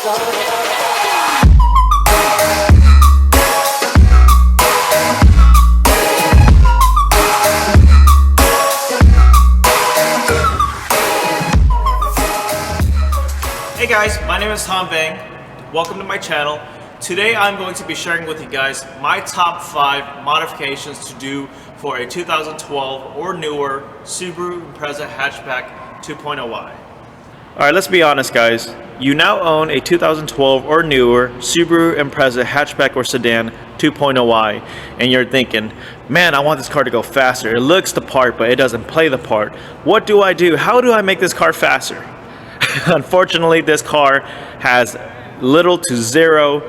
Hey guys, my name is Tom Vang. Welcome to my channel. Today I'm going to be sharing with you guys my top 5 modifications to do for a 2012 or newer Subaru Impreza hatchback 2.0i. Alright, let's be honest guys. You now own a 2012 or newer Subaru Impreza hatchback or sedan 2.0i and you're thinking, man, I want this car to go faster. It looks the part, but it doesn't play the part. What do I do? How do I make this car faster? Unfortunately, this car has little to zero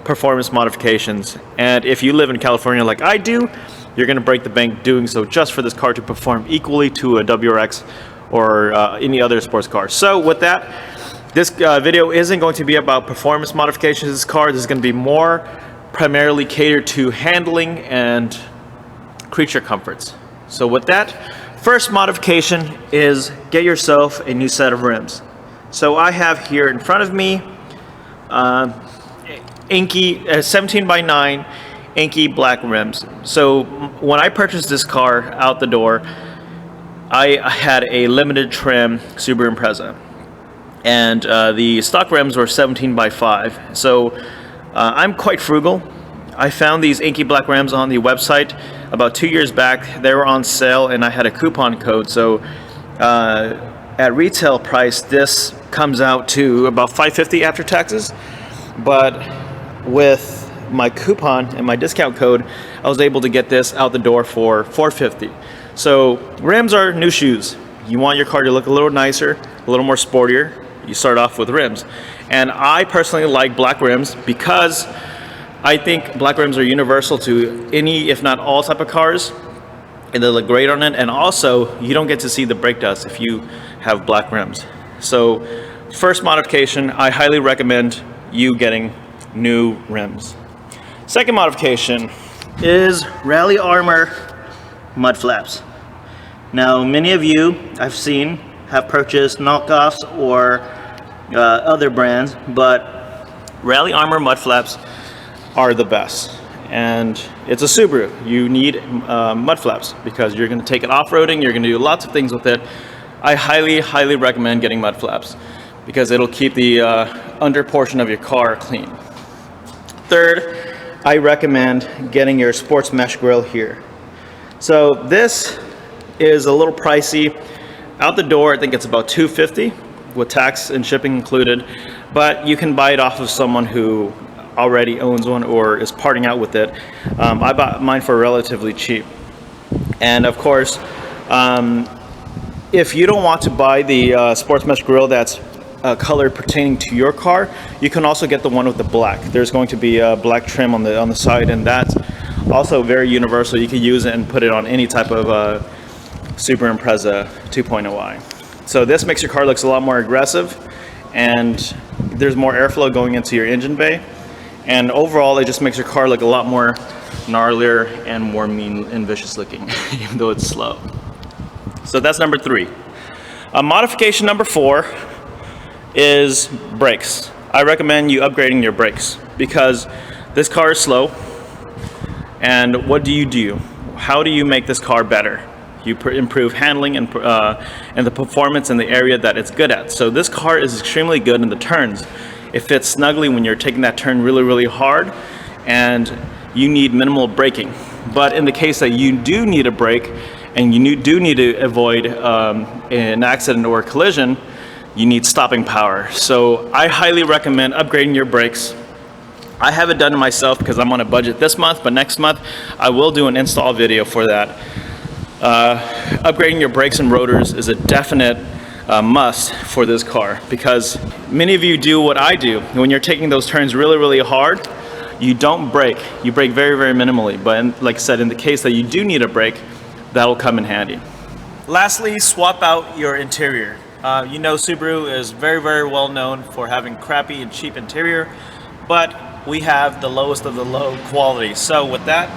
performance modifications, and if you live in California like I do, you're going to break the bank doing so just for this car to perform equally to a WRX or any other sports car. So with that, this video isn't going to be about performance modifications of this car. This is going to be more primarily catered to handling and creature comforts. So with that, first modification is get yourself a new set of rims. So I have here in front of me inky 17x9 inky black rims. So when I purchased this car out the door, I had a limited trim Subaru Impreza, and the stock rims were 17x5. So I'm quite frugal. I found these inky black rims on the website about 2 years back. They were on sale and I had a coupon code, so at retail price this comes out to about $550 after taxes, but with my coupon and my discount code I was able to get this out the door for $450. So rims are new shoes. You want your car to look a little nicer, a little more sportier, you start off with rims. And I personally like black rims because I think black rims are universal to any, if not all, type of cars, and they look great on it. And also, you don't get to see the brake dust if you have black rims. So, first modification, I highly recommend you getting new rims. Second modification is Rally Armor mud flaps. Now, many of you I've seen have purchased knockoffs or other brands, but Rally Armor mud flaps are the best, and it's a Subaru. You need mud flaps because you're going to take it off-roading, you're going to do lots of things with it. I highly recommend getting mud flaps because it'll keep the under portion of your car clean. Third, I recommend getting your sports mesh grille here. So this is a little pricey. Out the door, I think it's about $250 with tax and shipping included, but you can buy it off of someone who already owns one or is parting out with it. I bought mine for relatively cheap. And of course, if you don't want to buy the sports mesh grille that's color pertaining to your car, you can also get the one with the black. There's going to be a black trim on the side, and that's also very universal. You can use it and put it on any type of Subaru Impreza 2.0i. So this makes your car looks a lot more aggressive, and there's more airflow going into your engine bay. And overall, it just makes your car look a lot more gnarlier and more mean and vicious looking, even though it's slow. So that's number 3. Modification number 4 is brakes. I recommend you upgrading your brakes because this car is slow. And what do? How do you make this car better? You improve handling and the performance in the area that it's good at. So this car is extremely good in the turns. It fits snugly when you're taking that turn really hard and you need minimal braking. But in the case that you do need a brake and you do need to avoid an accident or a collision, you need stopping power. So I highly recommend upgrading your brakes. I haven't done it myself because I'm on a budget this month, but next month I will do an install video for that. Upgrading your brakes and rotors is a definite must for this car because many of you do what I do. When you're taking those turns really hard, you don't brake. You brake very minimally, but like I said, in the case that you do need a brake, that'll come in handy. Lastly, swap out your interior. You know Subaru is very well known for having crappy and cheap interior, but we have the lowest of the low quality. So with that,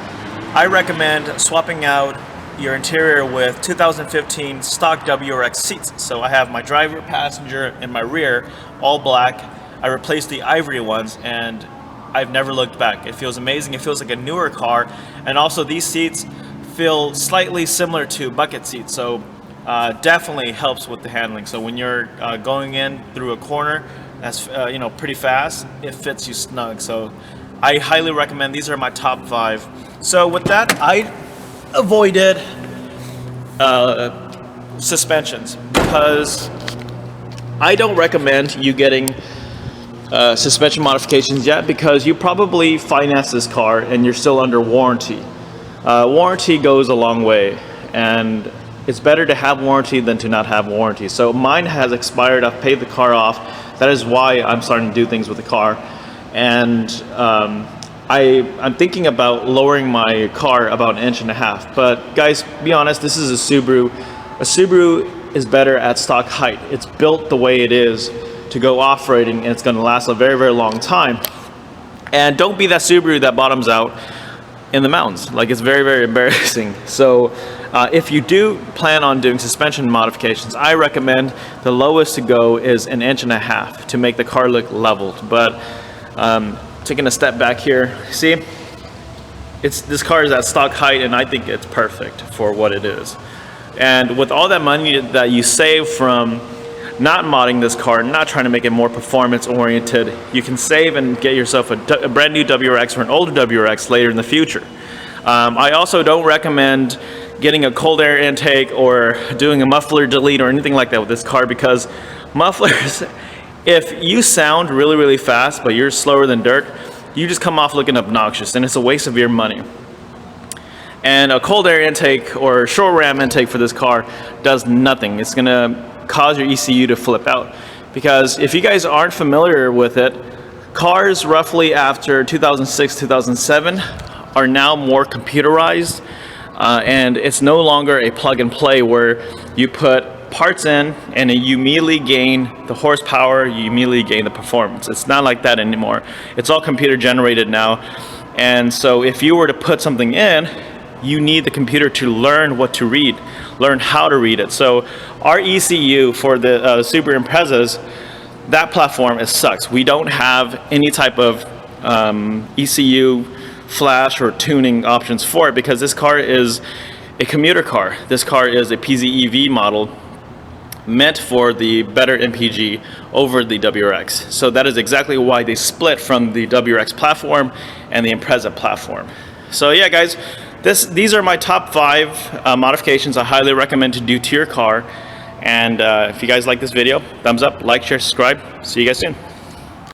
I recommend swapping out your interior with 2015 stock WRX seats. So I have my driver, passenger, and my rear all black. I replaced the ivory ones, and I've never looked back. It feels amazing. It feels like a newer car, and also these seats feel slightly similar to bucket seats, so definitely helps with the handling. So when you're going in through a corner that's pretty fast, it fits you snug. So I highly recommend. These are my top 5. So with that, I avoided suspensions because I don't recommend you getting suspension modifications yet, because you probably financed this car and you're still under warranty. Warranty goes a long way, and it's better to have warranty than to not have warranty. So mine has expired. I've paid the car off. That is why I'm starting to do things with the car, and I'm thinking about lowering my car about 1.5 inches. But guys, be honest, this is a Subaru. A Subaru is better at stock height. It's built the way it is to go off-roading, and it's going to last a very, very long time. And don't be that Subaru that bottoms out in the mountains. Like, it's very, very embarrassing. So if you do plan on doing suspension modifications, I recommend the lowest to go is 1.5 inches to make the car look leveled. But taking a step back here, see, this car is at stock height, and I think it's perfect for what it is. And with all that money that you save from not modding this car, not trying to make it more performance oriented, you can save and get yourself a brand new WRX or an older WRX later in the future. I also don't recommend getting a cold air intake or doing a muffler delete or anything like that with this car, because mufflers, if you sound really, really fast but you're slower than dirt, you just come off looking obnoxious, and it's a waste of your money. And a cold air intake or short ram intake for this car does nothing. It's gonna cause your ECU to flip out, because if you guys aren't familiar with it, cars roughly after 2006, 2007 are now more computerized, and it's no longer a plug and play where you put parts in and you immediately gain the horsepower, you immediately gain the performance. It's not like that anymore. It's all computer generated now. And so if you were to put something in, you need the computer to learn what to read, learn how to read it. So our ECU for the Subaru Imprezas, that platform, it sucks. We don't have any type of ECU flash or tuning options for it, because this car is a commuter car. This car is a PZEV model meant for the better MPG over the WRX. So that is exactly why they split from the WRX platform and the Impreza platform. So yeah, guys, these are my top 5 modifications I highly recommend to do to your car. And if you guys like this video, thumbs up, like, share, subscribe. See you guys soon.